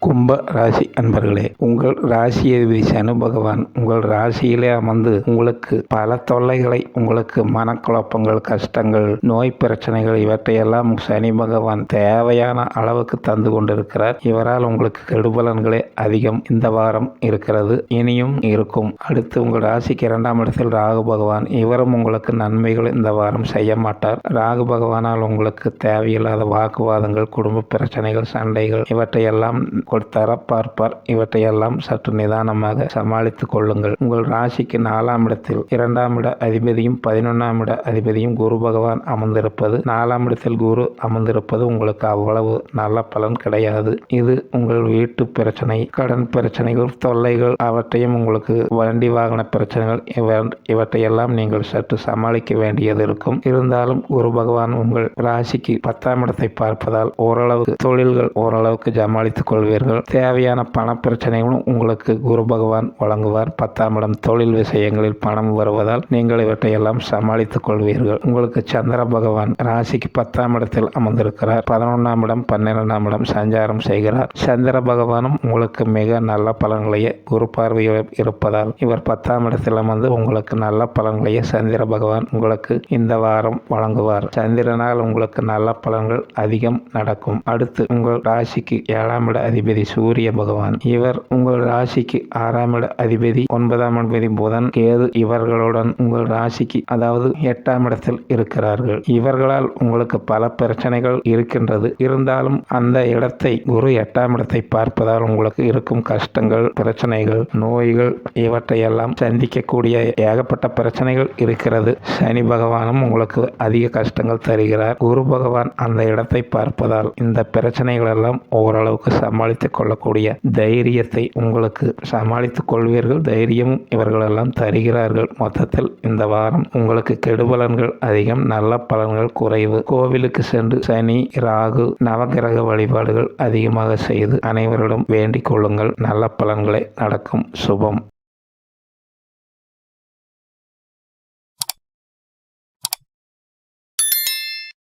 கும்ப ராசி அன்பர்களே, உங்கள் ராசி அதிபதி சனி பகவான் உங்கள் ராசியிலே அமர்ந்து உங்களுக்கு பல தொல்லைகளை, உங்களுக்கு மனக்குழப்பங்கள், கஷ்டங்கள், நோய் பிரச்சனைகள் இவற்றையெல்லாம் சனி பகவான் தேவையான அளவுக்கு தந்து கொண்டிருக்கிறார். இவரால் உங்களுக்கு கெடுபலன்களே அதிகம் இந்த வாரம் இருக்கிறது, இனியும் இருக்கும். அடுத்து உங்கள் ராசிக்கு 2ஆம் இடத்தில் ராகு பகவான், இவரும் உங்களுக்கு நன்மைகள் இந்த வாரம் செய்ய மாட்டார். ராகு பகவானால் உங்களுக்கு தேவையில்லாத வாக்குவாதங்கள், குடும்ப பிரச்சனைகள், சண்டைகள் இவற்றையெல்லாம் தர பார்ப்பார். இவற்றையெல்லாம் சற்று நிதானமாக சமாளித்துக் கொள்ளுங்கள். உங்கள் ராசிக்கு 4ஆம் இடத்தில் 2ஆம் இட அதிபதியும் 11ஆம் இட அதிபதியும் குரு பகவான் அமர்ந்திருப்பது, 4ஆம் இடத்தில் குரு அமர்ந்திருப்பது உங்களுக்கு அவ்வளவு நல்ல பலன் கிடையாது. இது உங்கள் வீட்டு பிரச்சனை, கடன் பிரச்சனைகள், தொல்லைகள், அவற்றையும் உங்களுக்கு வண்டி வாகன பிரச்சனைகள் இவற்றையெல்லாம் நீங்கள் சற்று சமாளிக்க வேண்டியது இருக்கும். இருந்தாலும் குரு பகவான் உங்கள் ராசிக்கு 10ஆம் இடத்தை பார்ப்பதால் ஓரளவுக்கு தொழில்கள் ஓரளவுக்கு சமாளித்துக் கொள்வீர்கள். தேவையான பண பிரச்சனைகளும் உங்களுக்கு குரு பகவான் வழங்குவார். 10ஆம் இடம் தொழில் விஷயங்களில் பணம் வருவதால் நீங்கள் இவற்றையெல்லாம் சமாளித்துக் கொள்வீர்கள். உங்களுக்கு சந்திர பகவான் ராசிக்கு 10ஆம் இடத்தில் அமர்ந்திருக்கிறார். 11ஆம் இடம் 12ஆம் இடம் சஞ்சாரம் செய்கிறார். சந்திர பகவானும் உங்களுக்கு மிக நல்ல பலன்களையே குரு பார்வையில் இருப்பதால் இவர் 10ஆம் இடத்தில் அமர்ந்து உங்களுக்கு நல்ல பலன்களையே சந்திர பகவான் உங்களுக்கு இந்த வாரம் வழங்குவார். சந்திரனால் உங்களுக்கு நல்ல பலன்கள் அதிகம் நடக்கும். அடுத்து உங்கள் ராசிக்கு 7ஆம் இட அதிபதி சூரிய பகவான், இவர் உங்கள் ராசிக்கு 6ஆம் இட அதிபதி, 9ஆம் அதிபதி புதன், கேது இவர்களுடன் உங்கள் ராசிக்கு அதாவது 8ஆம் இடத்தில் இருக்கிறார்கள். இவர்களால் உங்களுக்கு பல பிரச்சனைகள் இருக்கின்றது. இருந்தாலும் அந்த இடத்தை குரு 8ஆம் இடத்தை பார்ப்பதால் உங்களுக்கு இருக்கும் கஷ்டங்கள், பிரச்சனைகள், நோய்கள் இவற்றையெல்லாம் சந்திக்கக்கூடிய ஏகப்பட்ட பிரச்சனைகள் இருக்கிறது. சனி பகவானும் உங்களுக்கு அதிக கஷ்டங்கள் தருகிறார். குரு பகவான் அந்த இடத்தை பார்ப்பதால் இந்த பிரச்சனைகள் எல்லாம் ஓரளவுக்கு சமாளித்துக் கொள்ளக்கூடிய தைரியத்தை உங்களுக்கு சமாளித்துக் கொள்வீர்கள். தைரியமும் இவர்களெல்லாம் தருகிறார்கள். மொத்தத்தில் இந்த வாரம் உங்களுக்கு கெடுபலன்கள் அதிகம், நல்ல பலன்கள் குறைவு. கோவிலுக்கு சென்று சனி, ராகு, நவகிரக வழிபாடுகள் அதிகமாக செய்து அனைவரிடம் வேண்டிக் கொள்ளுங்கள். நல்ல பலன்களே நடக்கும். சுபம்.